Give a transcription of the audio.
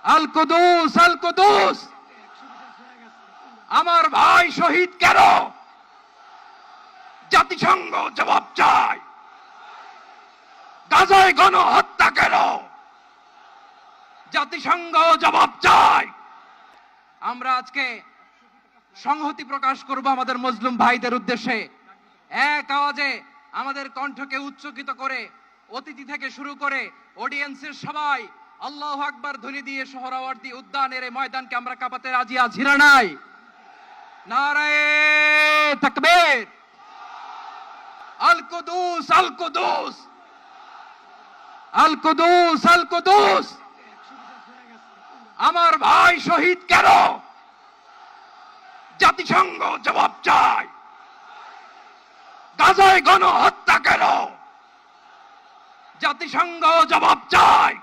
আল কুদুস, আল কুদুস, আমার ভাই শহীদ কেন? জাতিসংঘ জবাব চায়। গাজায় গণহত্যা কেন? জাতিসংঘ জবাব চায়। আমরা আজকে সংহতি প্রকাশ করব আমাদের মুসলিম ভাইদের উদ্দেশ্যে। এক আওয়াজে আমাদের কণ্ঠকে উচ্চকিত করে অতিথি থেকে শুরু করে অডিয়েন্সের সবাই আল্লাহু আকবার ধ্বনি দিয়ে সোহরাওয়ার্দী উদ্যানের এই ময়দানকে আমরা কাঁপাতে রাজি আছি না নাই? নারায়ে তাকবীর। আল কুদুস, আল কুদুস, আল কুদুস, আল কুদুস, আমার ভাই শহীদ কেন? জাতিসংঘ জবাব চায়। গাজায় গণহত্যা কেন? জাতিসংঘ জবাব চায়।